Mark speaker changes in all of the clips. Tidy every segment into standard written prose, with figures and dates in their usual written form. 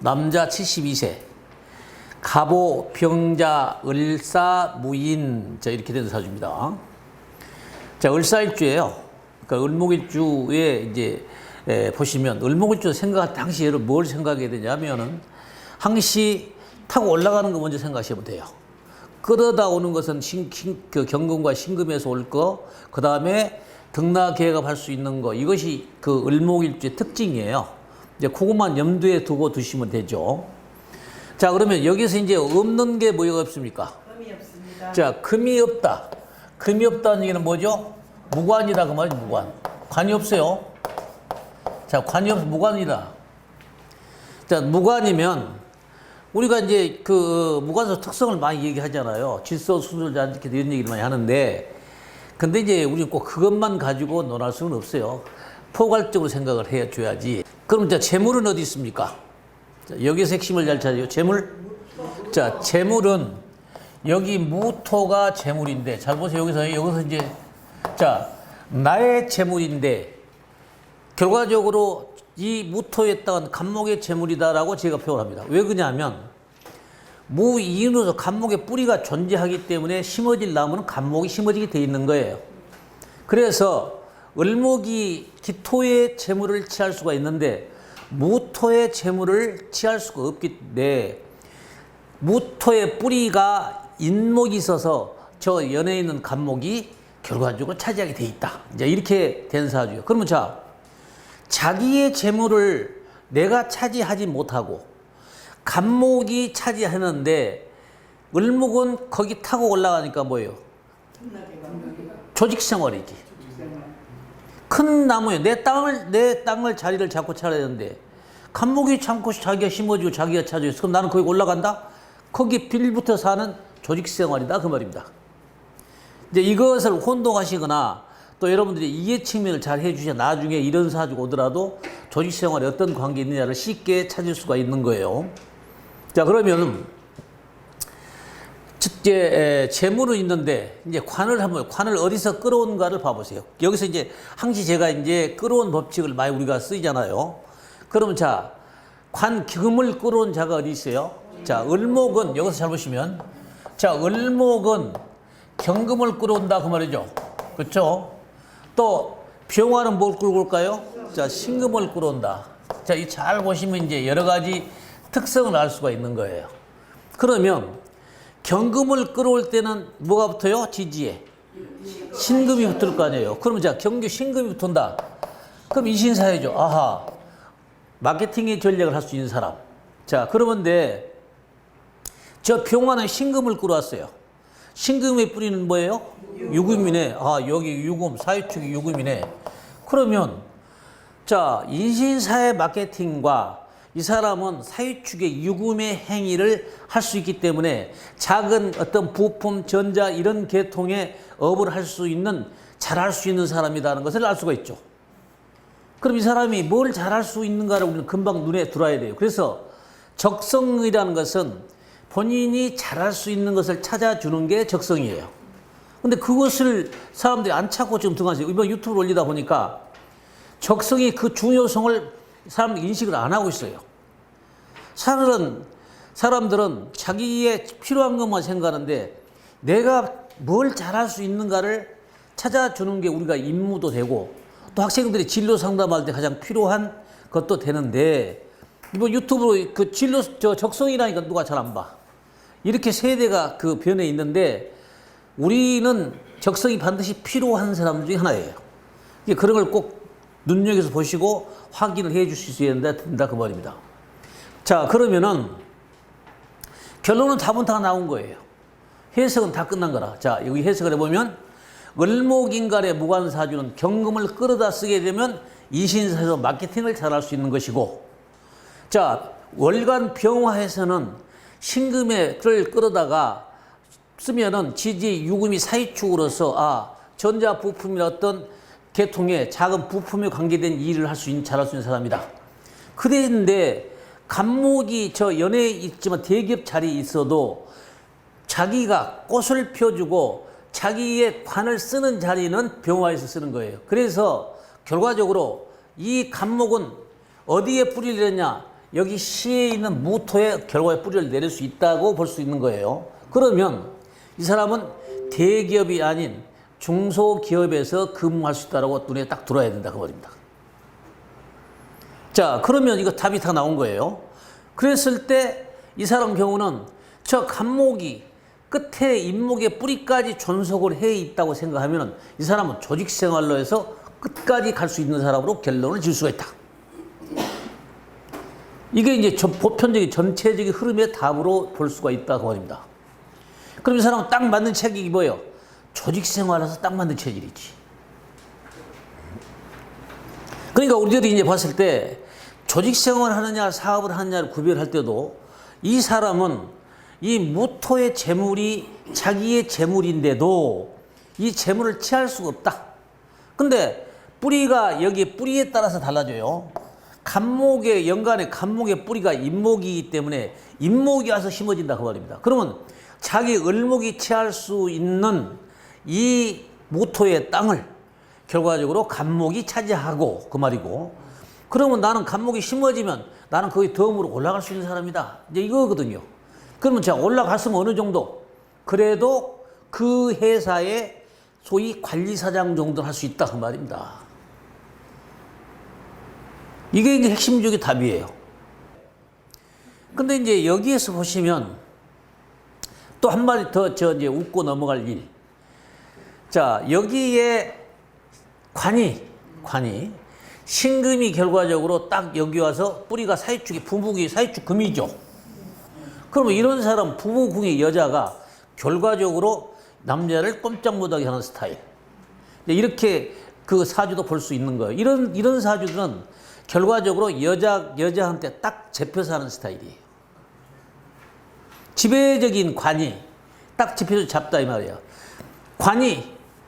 Speaker 1: 남자 72세, 갑오, 병자, 을사, 무인, 자, 이렇게 된 사주입니다. 자, 을사일주예요. 그러니까 을목일주에 이제 보시면 을목일주 생각할 때 항시 여러분 뭘 생각해야 되냐면은 항시 타고 올라가는 거 먼저 생각하시면 돼요. 끌어다 오는 것은 그 경금과 신금에서 올 거, 그 다음에 등락개갑할 수 있는 거, 이것이 그 을목일주의 특징이에요. 이제 그것만 염두에 두고 두시면 되죠. 자, 그러면 여기서 이제 없는 게 뭐가 없습니까?
Speaker 2: 금이 없습니다.
Speaker 1: 자, 금이 없다. 금이 없다는 얘기는 뭐죠? 무관이다 그 말이죠. 무관. 관이 없어요. 자, 관이 없어 무관이다. 자, 무관이면 우리가 이제 그 무관서 특성을 많이 얘기하잖아요. 질서, 순술, 잔득 이런 얘기를 많이 하는데, 근데 이제 우리는 꼭 그것만 가지고 논할 수는 없어요. 포괄적으로 생각을 해줘야지. 그럼 이제 재물은 어디 있습니까? 자, 여기서 핵심을 잘 찾아요. 재물. 자, 재물은 여기 무토가 재물인데, 잘 보세요. 여기서 이제, 자, 나의 재물인데, 결과적으로 이 무토에 따른 간목의 재물이다라고 제가 표현합니다. 왜 그러냐면, 무인으로서 간목의 뿌리가 존재하기 때문에 심어질 나무는 간목이 심어지게 돼 있는 거예요. 그래서 을목이 기토의 재물을 취할 수가 있는데, 무토의 재물을 취할 수가 없기 때문에, 무토의 뿌리가 인목이 있어서 저 연에 있는 간목이 결과적으로 차지하게 돼 있다. 이제 이렇게 된 사주예요. 그러면 자, 자기의 재물을 내가 차지하지 못하고 간목이 차지하는데 을목은 거기 타고 올라가니까 뭐예요? 조직생활이지. 큰 나무에 내 땅을 자리를 잡고 차려야 되는데 간목이 참고 자기가 심어주고 자기가 차지해서 그럼 나는 거기 올라간다? 거기 빌부터 사는 조직생활이다 그 말입니다. 이제 이것을 혼동하시거나 또 여러분들이 이해 측면을 잘 해주셔야 나중에 이런 사주가 오더라도 조직생활에 어떤 관계 있느냐를 쉽게 찾을 수가 있는 거예요. 자, 그러면 이제 재물은 있는데 이제 관을 어디서 끌어온가를 봐보세요. 여기서 이제 항시 제가 이제 끌어온 법칙을 많이 우리가 쓰이잖아요. 그러면 자, 금을 끌어온 자가 어디 있어요? 자, 을목은 여기서 잘 보시면 자, 을목은 경금을 끌어온다 그 말이죠. 그렇죠? 또 병화는 뭘 끌고 올까요? 자, 신금을 끌어온다. 자, 이 잘 보시면 이제 여러 가지 특성을 알 수가 있는 거예요. 그러면 경금을 끌어올 때는 뭐가 붙어요? 지지에 신금이 붙을 거 아니에요. 그러면 자, 신금이 붙은다. 그럼 이신사회죠. 아하, 마케팅의 전략을 할 수 있는 사람. 자, 그러는데 저 병화는 신금을 끌어왔어요. 신금의 뿌리는 뭐예요? 유금이네. 아, 여기 유금, 사유축이 유금이네. 그러면 자, 인신사회 마케팅과 이 사람은 사유축의 유금의 행위를 할 수 있기 때문에 작은 어떤 부품, 전자 이런 계통의 업을 할 수 있는, 잘할 수 있는 사람이라는 것을 알 수가 있죠. 그럼 이 사람이 뭘 잘할 수 있는가를 우리는 금방 눈에 들어야 돼요. 그래서 적성이라는 것은 본인이 잘할 수 있는 것을 찾아주는 게 적성이에요. 근데 그것을 사람들이 안 찾고 지금 등하세요. 이번 유튜브를 올리다 보니까 적성이 그 중요성을 사람들이 인식을 안 하고 있어요. 사람들은 자기의 필요한 것만 생각하는데 내가 뭘 잘할 수 있는가를 찾아주는 게 우리가 임무도 되고 또 학생들이 진로 상담할 때 가장 필요한 것도 되는데 이번 유튜브로 그 적성이라니까 누가 잘 안 봐. 이렇게 세대가 그 변해 있는데 우리는 적성이 반드시 필요한 사람 중에 하나예요. 그런 걸 꼭 눈여겨서 보시고 확인을 해 주셔야 된다 그 말입니다. 자, 그러면은 결론은 답은 다 나온 거예요. 해석은 다 끝난 거라. 자, 여기 해석을 해보면 을목인간의 무관사주는 경금을 끌어다 쓰게 되면 이신사에서 마케팅을 잘할 수 있는 것이고, 자, 월간 병화에서는 신금을 끌어다가 쓰면은 지지 유금이 사이축으로서 전자 부품이나 어떤 계통의 작은 부품에 관계된 일을 잘할 수 있는 사람이다. 그런데 간목이 저 연애에 있지만 대기업 자리에 있어도 자기가 꽃을 펴주고 자기의 관을 쓰는 자리는 병화에서 쓰는 거예요. 그래서 결과적으로 이 간목은 어디에 뿌리를 내냐? 여기 시에 있는 무토의 결과에 뿌리를 내릴 수 있다고 볼 수 있는 거예요. 그러면 이 사람은 대기업이 아닌 중소기업에서 근무할 수 있다고 눈에 딱 들어야 된다 그 말입니다. 자, 그러면 이거 답이 다 나온 거예요. 그랬을 때 이 사람 경우는 저 간목이 끝에 인목의 뿌리까지 존속을 해 있다고 생각하면 이 사람은 조직 생활로 해서 끝까지 갈 수 있는 사람으로 결론을 지을 수가 있다. 이게 이제 보편적인 전체적인 흐름의 답으로 볼 수가 있다고 말입니다. 그럼 이 사람은 딱 맞는 체질이 뭐예요? 조직 생활에서 딱 맞는 체질이지. 그러니까 우리들이 이제 봤을 때 조직 생활을 하느냐 사업을 하느냐를 구별할 때도 이 사람은 이 무토의 재물이 자기의 재물인데도 이 재물을 취할 수가 없다. 근데 뿌리가 여기 뿌리에 따라서 달라져요. 간목의 연간의 간목의 뿌리가 인목이기 때문에 인목이 와서 심어진다 그 말입니다. 그러면 자기 을목이 취할 수 있는 이 무토의 땅을 결과적으로 간목이 차지하고 그 말이고, 그러면 나는 간목이 심어지면 나는 거기 덤으로 올라갈 수 있는 사람이다. 이제 이거거든요. 그러면 제가 올라갔으면 어느 정도? 그래도 그 회사의 소위 관리사장 정도는 할 수 있다 그 말입니다. 이게 이제 핵심적인 답이에요. 근데 이제 여기에서 보시면 또 한 마디 더 이제 웃고 넘어갈 일. 자, 여기에 관이 신금이 결과적으로 딱 여기 와서 뿌리가 사이축이 부부궁이 사이축 금이죠. 그러면 이런 사람 부부궁의 여자가 결과적으로 남자를 꼼짝 못하게 하는 스타일. 이렇게 그 사주도 볼 수 있는 거예요. 이런 사주들은 결과적으로 여자한테 딱 잡혀서 하는 스타일이에요. 지배적인 관이 딱 잡혀서 잡다 이 말이에요.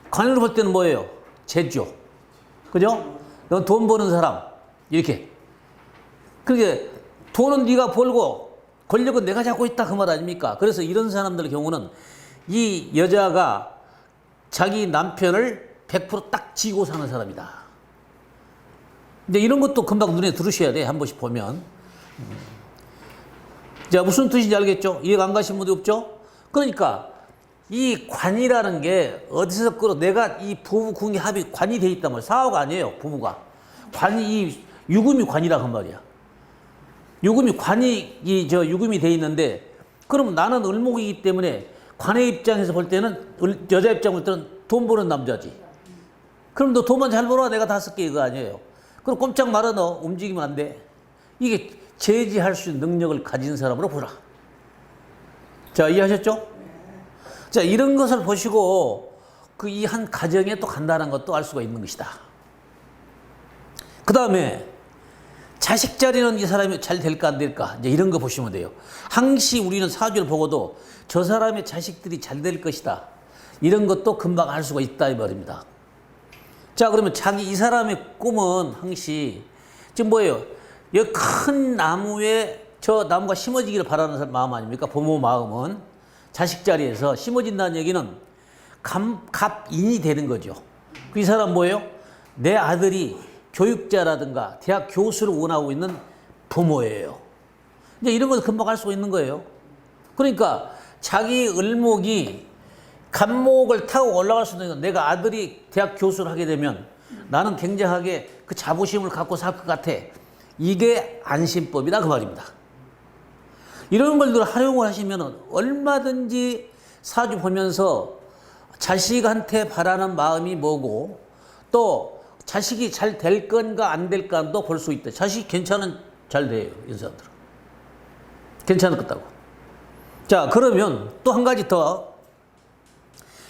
Speaker 1: 관으로 볼 때는 뭐예요? 재죠. 그죠? 넌 돈 버는 사람 이렇게. 그게 돈은 네가 벌고 권력은 내가 잡고 있다 그 말 아닙니까? 그래서 이런 사람들 경우는 이 여자가 자기 남편을 100% 딱 지고 사는 사람이다. 근데 이런 것도 금방 눈에 들으셔야 돼. 한 번씩 보면. 자, 무슨 뜻인지 알겠죠? 이해가 안 가신 분도 없죠? 그러니까 이 관이라는 게 어디서 내가 이 부부궁의 합이 관이 돼 있단 말이야. 사오가 아니에요, 부부가. 이 유금이 관이라고 한 말이야. 유금이 돼 있는데, 그럼 나는 을목이기 때문에 관의 입장에서 볼 때는, 여자 입장으로 볼 때는 돈 버는 남자지. 그럼 너 돈만 잘 벌어. 내가 5개 이거 아니에요. 그럼 꼼짝 말아 너 움직이면 안 돼. 이게 제지할 수 있는 능력을 가진 사람으로 보라. 자, 이해하셨죠? 자, 이런 것을 보시고 그 이 한 가정에 또 간다는 것도 알 수가 있는 것이다. 그 다음에 자식 자리는 이 사람이 잘 될까 안 될까, 이제 이런 거 보시면 돼요. 항시 우리는 사주를 보고도 저 사람의 자식들이 잘 될 것이다, 이런 것도 금방 알 수가 있다 이 말입니다. 자, 그러면 이 사람의 꿈은 항시 지금 뭐예요? 이 큰 나무에 저 나무가 심어지기를 바라는 마음 아닙니까? 부모 마음은 자식 자리에서 심어진다는 얘기는 갑인이 되는 거죠. 이 사람 뭐예요? 내 아들이 교육자라든가 대학 교수를 원하고 있는 부모예요. 이제 이런 걸 금방 알 수 있는 거예요. 그러니까 자기 을목이 간목을 타고 올라갈 수 있는, 내가 아들이 대학 교수를 하게 되면 나는 굉장하게 그 자부심을 갖고 살 것 같아. 이게 안심법이다 그 말입니다. 이런 걸들 활용을 하시면 얼마든지 사주 보면서 자식한테 바라는 마음이 뭐고, 또 자식이 잘 될 건가 안 될 건도 볼 수 있다. 자식 괜찮은 잘 돼요, 이 사람들은. 괜찮을 거다고. 자, 그러면 또 한 가지 더.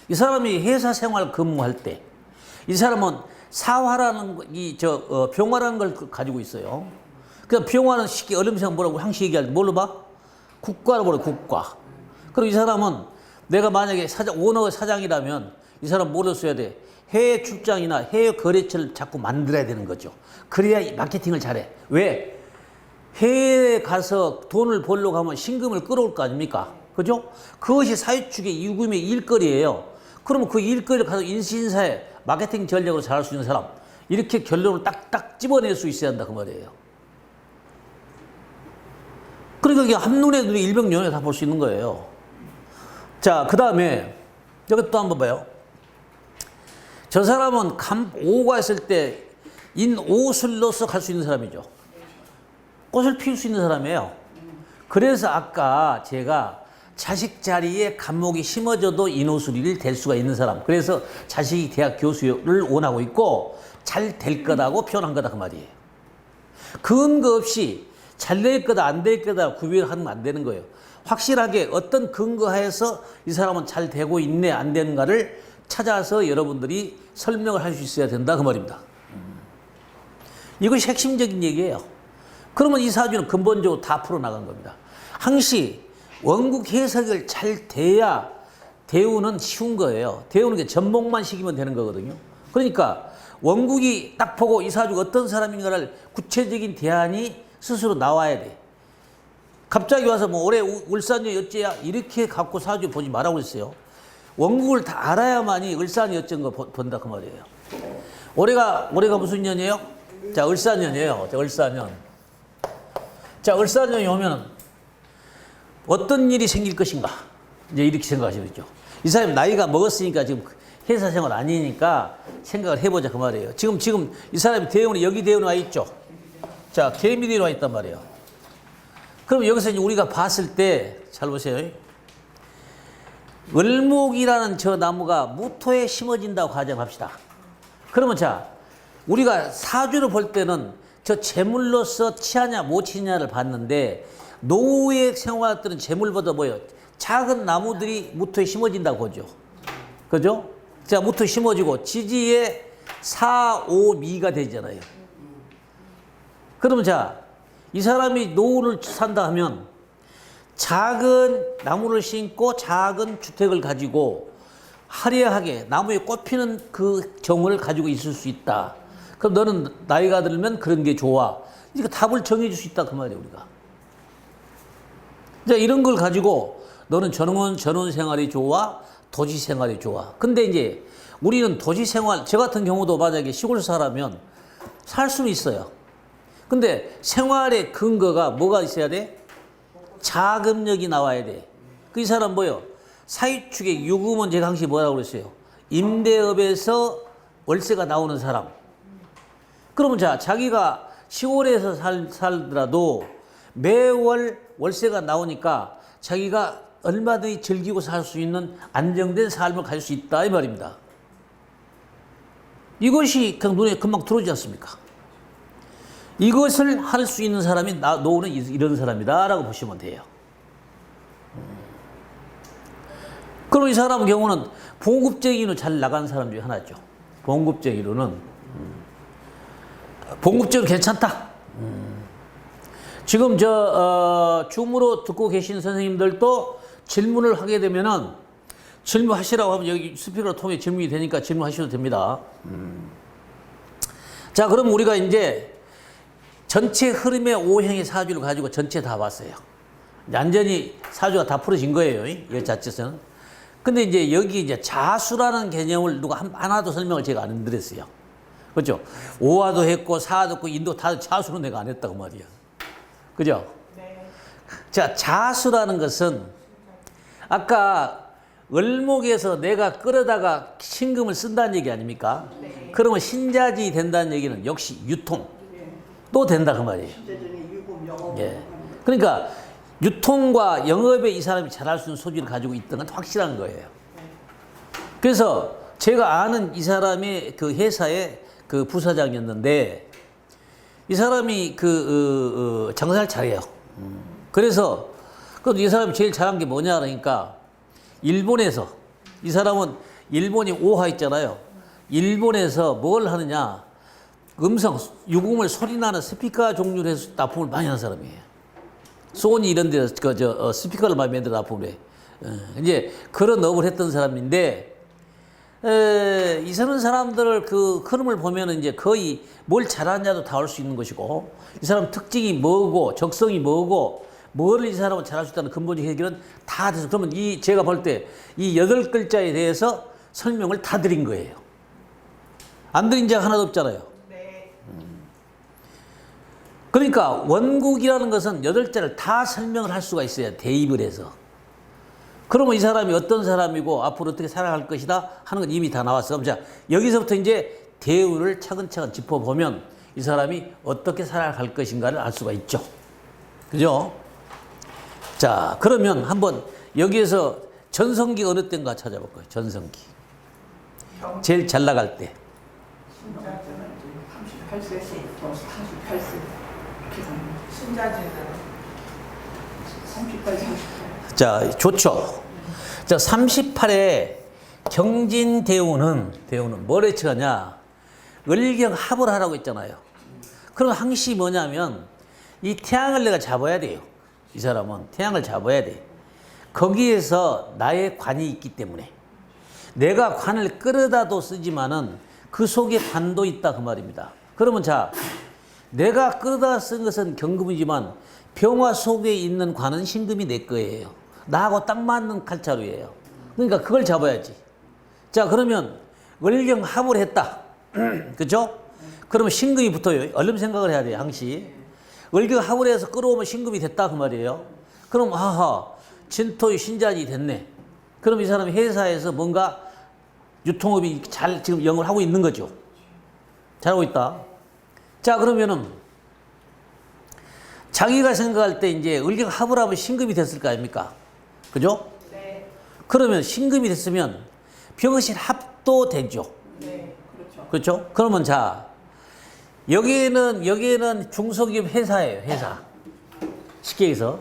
Speaker 1: 이 사람이 회사 생활 근무할 때 이 사람은 사화라는 병화라는 걸 가지고 있어요. 그 병화는 쉽게 어림생 뭐라고 항시 얘기할 때 뭘로 봐? 국가로 보래, 국가. 그리고 이 사람은 내가 만약에 오너 사장이라면 이 사람 뭐를 써야 돼? 해외 출장이나 해외 거래처를 자꾸 만들어야 되는 거죠. 그래야 마케팅을 잘해. 왜? 해외에 가서 돈을 벌려고 하면 신금을 끌어올 거 아닙니까? 그죠? 그것이 사회축의 유금의 일거리예요. 그러면 그 일거리를 가서 인신사에 마케팅 전략으로 잘할 수 있는 사람, 이렇게 결론을 딱딱 집어낼 수 있어야 한다 그 말이에요. 그러니까 이게 한눈에 눈이 일병연에 다 볼 수 있는 거예요. 자, 그 다음에 여기 또 한번 봐요. 저 사람은 오가 있을 때 인오술로서 갈 수 있는 사람이죠. 꽃을 피울 수 있는 사람이에요. 그래서 아까 제가 자식 자리에 간목이 심어져도 인오술이 될 수가 있는 사람. 그래서 자식이 대학 교수를 원하고 있고 잘 될 거다고 표현한 거다 그 말이에요. 근거 없이 잘 될 거다 안 될 거다 구별하면 안 되는 거예요. 확실하게 어떤 근거하에서 이 사람은 잘 되고 있네 안 되는가를 찾아서 여러분들이 설명을 할 수 있어야 된다 그 말입니다. 이것이 핵심적인 얘기예요. 그러면 이 사주는 근본적으로 다 풀어나간 겁니다. 항시 원국 해석을 잘 돼야 대우는 쉬운 거예요. 대우는 게 전목만 시키면 되는 거거든요. 그러니까 원국이 딱 보고 이 사주가 어떤 사람인가를 구체적인 대안이 스스로 나와야 돼. 갑자기 와서 뭐 올해 을사년 어째야 이렇게 갖고 사주 보지 말라고 했어요. 원국을 다 알아야만이 을사년 어쩐 거 본다 그 말이에요. 올해가 무슨 년이에요? 자, 을사년이에요. 자, 을사년. 자, 을사년이 오면 어떤 일이 생길 것인가? 이제 이렇게 생각하시겠죠. 이 사람이 나이가 먹었으니까 지금 회사 생활 아니니까 생각을 해보자 그 말이에요. 지금 이 사람이 대운이 여기 대운이 와 있죠. 자, 개미대운이 와 있단 말이에요. 그럼 여기서 이제 우리가 봤을 때 잘 보세요. 을목이라는 저 나무가 무토에 심어진다고 가정합시다. 그러면 자, 우리가 사주를 볼 때는 저 재물로서 치하냐 못 치냐를 봤는데 노후의 생활들은 재물보다 뭐예요? 작은 나무들이 무토에 심어진다고 보죠. 그죠? 자, 무토에 심어지고 지지에 사, 오, 미가 되잖아요. 그러면 자, 이 사람이 노후를 산다 하면 작은 나무를 심고 작은 주택을 가지고 화려하게 나무에 꽃피는 그 정원을 가지고 있을 수 있다. 그럼 너는 나이가 들면 그런 게 좋아. 이거 답을 정해줄 수 있다 그 말이에요 우리가. 자, 이런 걸 가지고 너는 전원 생활이 좋아, 도시 생활이 좋아. 근데 이제 우리는 도시 생활, 저 같은 경우도 만약에 시골 살아면 살 수는 있어요. 근데 생활의 근거가 뭐가 있어야 돼? 자금력이 나와야 돼. 그 이 사람 뭐요? 사유축의 유금은 제가 항상 뭐라고 그랬어요? 임대업에서 월세가 나오는 사람. 그러면 자, 자기가 시골에서 살더라도 매월 월세가 나오니까 자기가 얼마든지 즐기고 살 수 있는 안정된 삶을 가질 수 있다 이 말입니다. 이것이 그냥 눈에 금방 들어오지 않습니까? 이것을 할 수 있는 사람이 노후는 이런 사람이다 라고 보시면 돼요. 그럼 이 사람 경우는 봉급쟁이로 잘 나간 사람 중에 하나죠. 봉급쟁이로는 봉급적으로 괜찮다. 지금 줌으로 듣고 계신 선생님들도 질문을 하게 되면은 질문하시라고 하면 여기 스피커를 통해 질문이 되니까 질문하셔도 됩니다. 자, 그럼 우리가 이제 전체 흐름의 오행의 사주를 가지고 전체 다 봤어요. 완전히 사주가 다 풀어진 거예요. 이 자체에서는. 근데 이제 여기 이제 자수라는 개념을 누가 하나도 설명을 제가 안 드렸어요. 그렇죠? 오화도 했고 사화도 했고 인도 다 자수는 내가 안 했다고 말이야. 그죠? 네. 자, 자수라는 것은 아까 을목에서 내가 끌어다가 신금을 쓴다는 얘기 아닙니까? 네. 그러면 신자지 된다는 얘기는 역시 유통 또 된다 그 말이에요. 예. 그러니까 유통과 영업에 이 사람이 잘할 수 있는 소질을 가지고 있던 건 확실한 거예요. 그래서 제가 아는 이 사람이 그 회사의 그 부사장이었는데 이 사람이 장사를 잘해요. 그래서 이 사람이 제일 잘한 게 뭐냐 그러니까 일본에서 이 사람은 일본이 오화 있잖아요. 일본에서 뭘 하느냐 유금을 소리나는 스피커 종류로 해서 납품을 많이 하는 사람이에요. 소니 이런 데서 스피커를 많이 만들어 납품을 해. 이제 그런 업을 했던 사람인데 이런 사람들을 그 흐름을 보면은 이제 거의 뭘 잘하냐도 다 알 수 있는 것이고 이 사람 특징이 뭐고 적성이 뭐고 뭐를 이 사람은 잘할 수 있다는 근본적 해결은 다 돼서 그러면 제가 볼 때 이 8글자에 대해서 설명을 다 드린 거예요. 안 드린 자가 하나도 없잖아요. 그러니까 원국이라는 것은 8자를 다 설명을 할 수가 있어야 대입을 해서. 그러면 이 사람이 어떤 사람이고 앞으로 어떻게 살아갈 것이다 하는 건 이미 다 나왔어. 그럼 자, 여기서부터 이제 대우를 차근차근 짚어보면 이 사람이 어떻게 살아갈 것인가를 알 수가 있죠. 그죠? 자, 그러면 한번 여기에서 전성기 어느 때인가 찾아볼 거예요. 전성기. 제일 잘 나갈 때.
Speaker 2: 신자제는 38세, 48세. 신자제는 38, 48.
Speaker 1: 자, 좋죠. 자, 38에 경진대우는 뭘 예측하냐? 을경합을 하라고 했잖아요. 그럼 항시 뭐냐면 이 태양을 내가 잡아야 돼요. 이 사람은 태양을 잡아야 돼. 거기에서 나의 관이 있기 때문에 내가 관을 끌어다도 쓰지만은 그 속에 관도 있다 그 말입니다. 그러면 자, 내가 끌어다 쓴 것은 경금이지만 병화 속에 있는 관은 신금이 내 거예요. 나하고 딱 맞는 칼자루예요. 그러니까 그걸 잡아야지. 자, 그러면 을경합을 했다. 그죠? 그러면 신금이 붙어요. 얼른 생각을 해야 돼요. 항시. 을경합을 해서 끌어오면 신금이 됐다 그 말이에요. 그럼 아하, 진토의 신자지 됐네. 그럼 이 사람이 회사에서 뭔가 유통업이 잘 지금 영업을 하고 있는 거죠. 잘하고 있다. 자, 그러면은 자기가 생각할 때 이제 을경합을 하면 신금이 됐을 거 아닙니까? 그죠?
Speaker 2: 네.
Speaker 1: 그러면 신금이 됐으면 병신 합도 되죠.
Speaker 2: 네, 그렇죠.
Speaker 1: 그렇죠? 그러면 자, 여기에는 중소기업 회사예요, 회사. 쉽게 해서.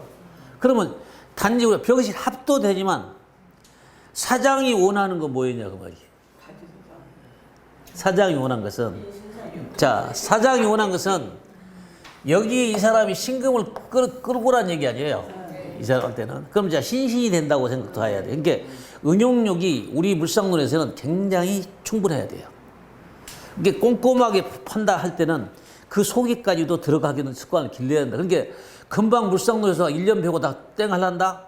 Speaker 1: 그러면 단지 우리가 병신 합도 되지만 사장이 원하는 건 뭐였냐 그 말이에요. 사장이 원한 것은, 자, 사장이 원한 것은 여기 이 사람이 신금을 끌고 오라는 얘기 아니에요. 이 사람한테는. 그럼 이제 신신이 된다고 생각도 해야 돼. 그러니까 응용력이 우리 물상론에서는 굉장히 충분해야 돼요. 이게 꼼꼼하게 판다 할 때는 그 속에까지도 들어가기는 습관을 길러야 된다. 그러니까 금방 물상론에서 1년 배우고 다 땡 할란다?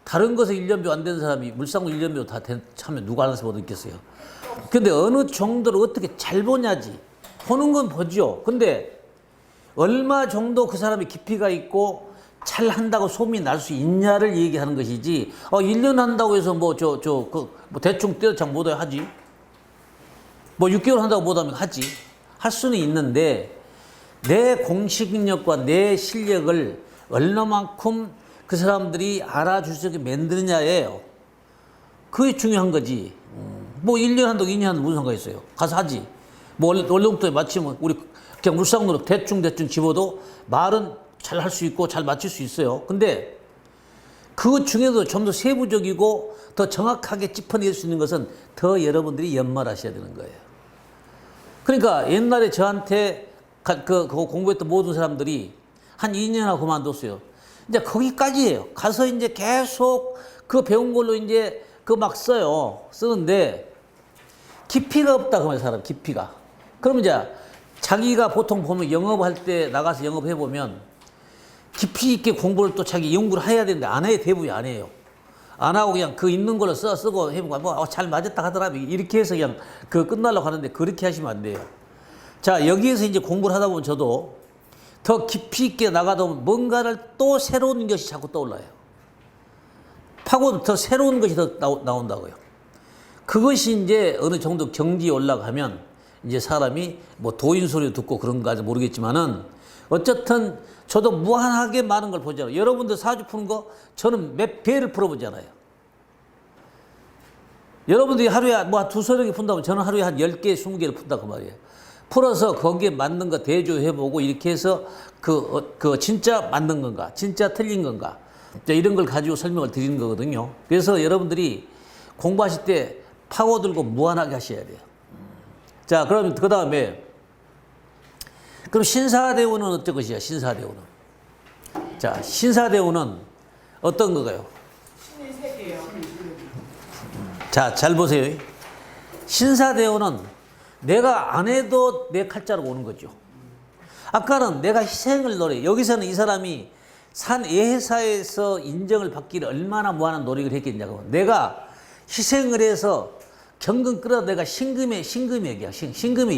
Speaker 1: 다른 것에 1년 배우 안 된 사람이 물상론 1년 배우 다 차면 누가 알아서 못 있겠어요. 근데 어느 정도로 어떻게 잘 보냐지. 보는 건 보죠. 근데 얼마 정도 그 사람이 깊이가 있고 잘 한다고 소문이 날 수 있냐를 얘기하는 것이지, 1년 한다고 해서 뭐 대충 때려창 못해 하지. 뭐 6개월 한다고 못하면 하지. 할 수는 있는데 내 공식력과 내 실력을 얼마만큼 그 사람들이 알아줄 수 있게 만드느냐예요. 그게 중요한 거지. 뭐 1년 한다고 2년 한다고 무슨 상관이 있어요. 가서 하지. 뭐 원래부터 마치면 우리 그냥 물상으로 대충 집어도 말은 잘 할 수 있고 잘 맞출 수 있어요. 근데 그 중에도 좀 더 세부적이고 더 정확하게 짚어낼 수 있는 것은 더 여러분들이 연말하셔야 되는 거예요. 그러니까 옛날에 저한테 그거 공부했던 모든 사람들이 한 2년하고 그만뒀어요. 이제 거기까지예요. 가서 이제 계속 그 배운 걸로 이제 그 막 써요. 쓰는데 깊이가 없다 그 말이에요. 사람 깊이가. 그러면 이제 자기가 보통 보면 영업할 때 나가서 영업해 보면 깊이 있게 공부를 또 자기 연구를 해야 되는데 안 해요. 대부분이 안 해요. 안 하고 그냥 그 있는 걸로 쓰고 해보고 뭐 잘 맞았다 하더라도 이렇게 해서 그냥 그 끝나려고 하는데 그렇게 하시면 안 돼요. 자, 여기에서 이제 공부를 하다 보면 저도 더 깊이 있게 나가다 보면 뭔가를 또 새로운 것이 자꾸 떠올라요. 파고 더 새로운 것이 더 나온다고요. 그것이 이제 어느 정도 경지에 올라가면 이제 사람이 뭐 도인 소리 듣고 그런가 모르겠지만은 어쨌든 저도 무한하게 많은 걸 보잖아요. 여러분들 사주 푸는 거 저는 몇 배를 풀어보잖아요. 여러분들이 하루에 뭐 두세 개 푼다면 저는 하루에 한 10개, 20개를 푼다고 말이에요. 풀어서 거기에 맞는 거 대조해보고 이렇게 해서 그 진짜 맞는 건가, 진짜 틀린 건가, 이런 걸 가지고 설명을 드리는 거거든요. 그래서 여러분들이 공부하실 때 파고들고 무한하게 하셔야 돼요. 자, 그럼 그 다음에 그럼 신사대우는 어떤 것이야? 신사대우는. 자, 신사대우는 어떤 거가요?
Speaker 2: 신의 세계요.
Speaker 1: 자, 잘 보세요. 신사대우는 내가 안 해도 내 칼자루가 오는 거죠. 아까는 내가 희생을 노래. 여기서는 이 사람이 산 예사에서 인정을 받기를 얼마나 무한한 노력을 했겠냐고. 내가 희생을 해서 경금 끌어도 내가 신금의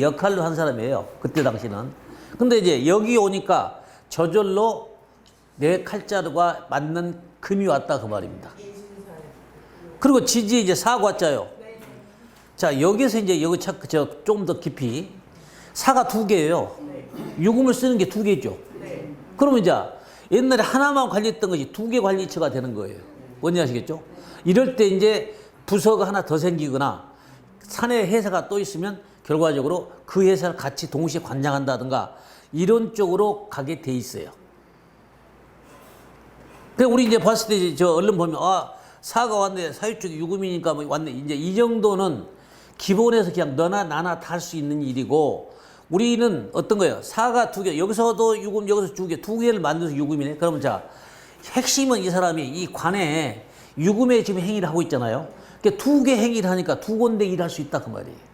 Speaker 1: 역할로 한 사람이에요. 그때 당시는. 근데 이제 여기 오니까 저절로 내 칼자루가 맞는 금이 왔다 그 말입니다. 그리고 지지에 이제 사가 왔자요. 자, 여기서 이제 여기 좀 더 깊이 사가 두 개예요. 유금을 쓰는 게 두 개죠. 그러면 이제 옛날에 하나만 관리했던 것이 두 개 관리처가 되는 거예요. 뭔지 아시겠죠? 이럴 때 이제 부서가 하나 더 생기거나 사내 회사가 또 있으면 결과적으로 그 회사를 같이 동시에 관장한다든가 이런 쪽으로 가게 돼 있어요. 그 우리 이제 봤을 때 저 얼른 보면 사가 왔네, 사유축이 유금이니까 뭐 왔네, 이제 이 정도는 기본에서 그냥 너나 나나 다 할 수 있는 일이고, 우리는 어떤 거예요? 사가 두 개, 여기서도 유금, 여기서 두 개를 만들어서 유금이네. 그러면 자, 핵심은 이 사람이 이 관에 유금의 지금 행위를 하고 있잖아요. 그러니까 두 개 행위를 하니까 두 군데 일할 수 있다 그 말이에요.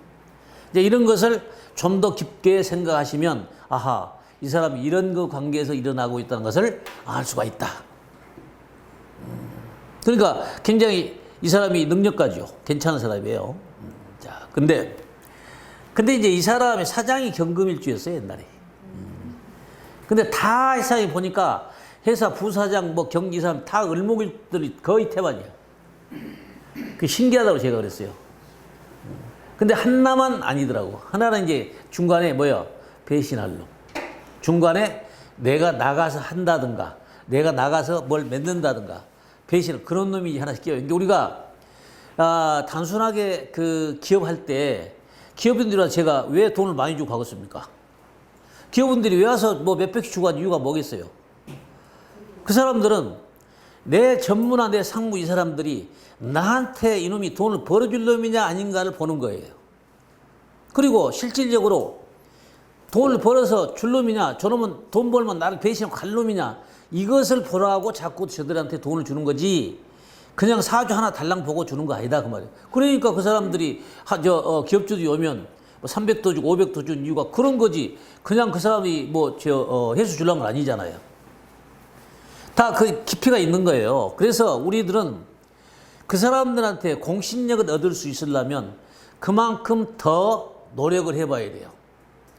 Speaker 1: 이제 이런 것을 좀 더 깊게 생각하시면 아하, 이 사람이 이런 그 관계에서 일어나고 있다는 것을 알 수가 있다. 그러니까 굉장히 이 사람이 능력가죠. 괜찮은 사람이에요. 자, 근데 이제 이 사람의 사장이 경금일주였어요, 옛날에. 근데 다 이 사람이 보니까 회사 부사장, 뭐 경기사람 다 을목일들이 거의 태반이야. 그 신기하다고 제가 그랬어요. 근데 하나만 아니더라고. 하나는 이제 중간에 뭐야? 배신할 놈. 중간에 내가 나가서 한다든가, 내가 나가서 뭘 맺는다든가, 배신을 그런 놈이 하나씩 끼어요. 근데 우리가 단순하게 그 기업할 때 기업인들한테 제가 왜 돈을 많이 주고 가겠습니까? 기업인들이 왜 와서 뭐 몇백씩 주고 간 이유가 뭐겠어요? 그 사람들은 내 전무나 내 상무 이 사람들이 나한테 이놈이 돈을 벌어줄 놈이냐 아닌가를 보는 거예요. 그리고 실질적으로 돈을 벌어서 줄 놈이냐, 저놈은 돈 벌면 나를 배신하고 갈 놈이냐, 이것을 보라고 자꾸 저들한테 돈을 주는 거지, 그냥 사주 하나 달랑 보고 주는 거 아니다 그 말이에요. 그러니까 그 사람들이 기업주들이 오면 뭐 300도 주고 500도 준 이유가 그런 거지, 그냥 그 사람이 해수 주려는 건 아니잖아요. 다 그 깊이가 있는 거예요. 그래서 우리들은 그 사람들한테 공신력을 얻을 수 있으려면 그만큼 더 노력을 해봐야 돼요.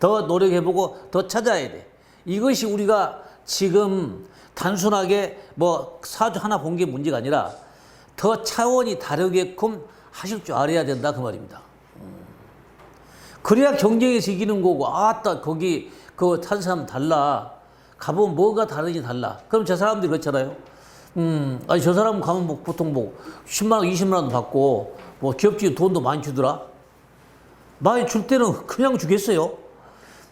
Speaker 1: 더 노력해보고 더 찾아야 돼. 이것이 우리가 지금 단순하게 뭐 사주 하나 본 게 문제가 아니라 더 차원이 다르게끔 하실 줄 알아야 된다 그 말입니다. 그래야 경쟁에서 이기는 거고, 아따 거기 그 탄 사람 달라, 가보면 뭐가 다르지 달라. 그럼 저 사람들이 그렇잖아요. 아니 저 사람 가면 뭐 보통 뭐 10만 원 20만 원도 받고 뭐 기업주에 돈도 많이 주더라. 많이 줄 때는 그냥 주겠어요.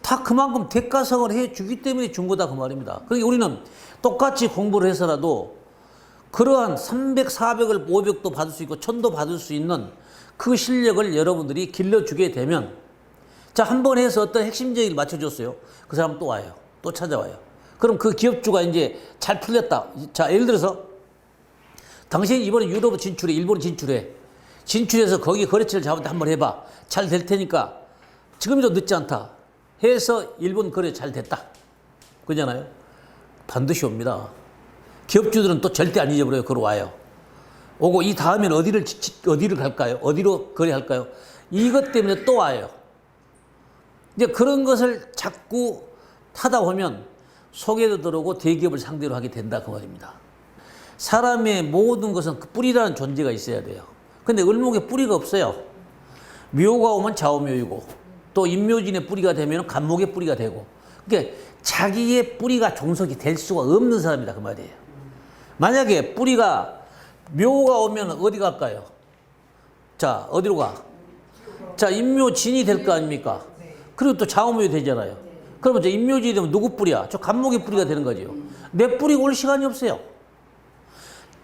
Speaker 1: 다 그만큼 대가성을 해 주기 때문에 준 거다 그 말입니다. 그러니까 우리는 똑같이 공부를 해서라도 그러한 300, 400을 500도 받을 수 있고 1000도 받을 수 있는 그 실력을 여러분들이 길러주게 되면, 자, 한 번 해서 어떤 핵심적인 일 맞춰줬어요. 그 사람 또 와요. 또 찾아와요. 그럼 그 기업주가 이제 잘 풀렸다. 자, 예를 들어서 당신이 이번에 유럽 진출해, 일본 진출해. 진출해서 거기 거래처를 잡았는데 한번 해봐. 잘 될 테니까 지금이라도 늦지 않다 해서 일본 거래 잘 됐다. 그러잖아요. 반드시 옵니다. 기업주들은 또 절대 안 잊어버려요. 그러 와요. 오고 이 다음엔 어디를 갈까요? 어디로 거래할까요? 이것 때문에 또 와요. 이제 그런 것을 자꾸 하다 보면 속에도 들어오고 대기업을 상대로 하게 된다 그 말입니다. 사람의 모든 것은 그 뿌리라는 존재가 있어야 돼요. 근데 을목에 뿌리가 없어요. 묘가 오면 좌우묘이고, 또 임묘진의 뿌리가 되면 간목의 뿌리가 되고, 그러니까 자기의 뿌리가 종속이 될 수가 없는 사람이다 그 말이에요. 만약에 뿌리가 묘가 오면 어디 갈까요? 자, 어디로 가? 자, 임묘진이 될 거 아닙니까? 그리고 또 좌우묘이 되잖아요. 그러면 저 임묘진이 되면 누구 뿌리야? 저 간목의 뿌리가 되는 거죠. 내 뿌리가 올 시간이 없어요.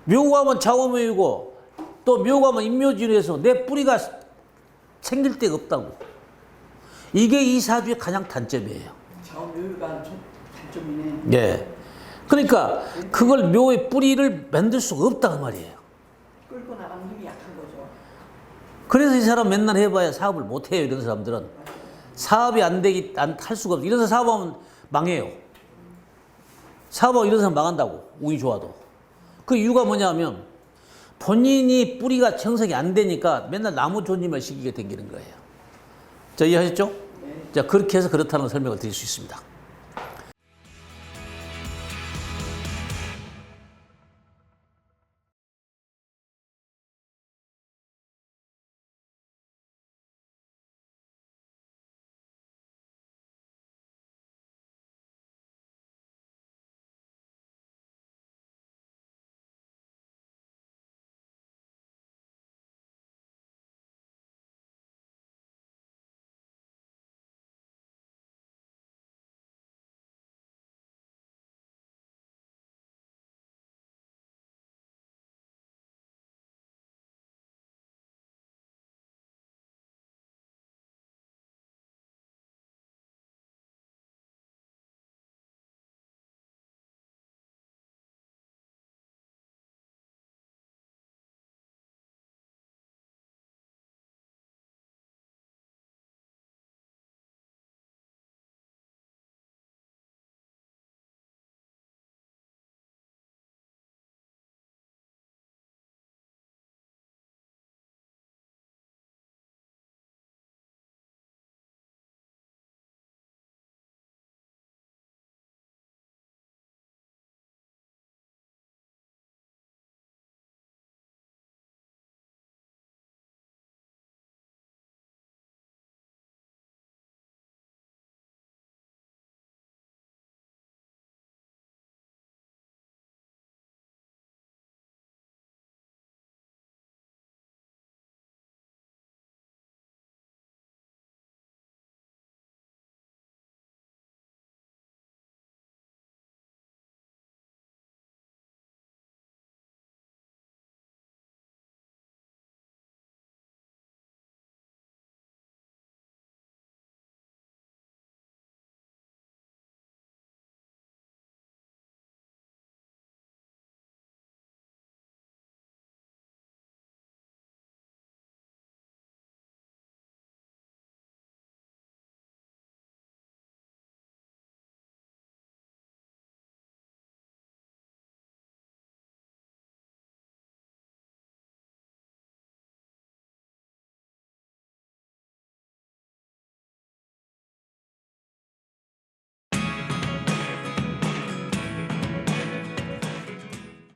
Speaker 1: 묘가 오면 좌우묘이고, 또 묘가 오면 임묘진에서 내 뿌리가 생길 데가 없다고. 이게 이 사주의 가장 단점이에요.
Speaker 2: 좌우묘가 단점이네.
Speaker 1: 네. 그러니까 그걸 묘의 뿌리를 만들 수가 없다 그 말이에요.
Speaker 2: 끌고 나가는 힘이 약한 거죠.
Speaker 1: 그래서 이 사람 맨날 해봐야 사업을 못 해요. 이런 사람들은 사업이 할 수가 없어. 이래서 사업하면 망해요. 사업하고 이런 사람 망한다고, 운이 좋아도. 그 이유가 뭐냐면 본인이 뿌리가 형성이 안 되니까 맨날 나무 조님을 시키게 생기는 거예요. 자, 이해하셨죠? 네. 자, 그렇게 해서 그렇다는 설명을 드릴 수 있습니다.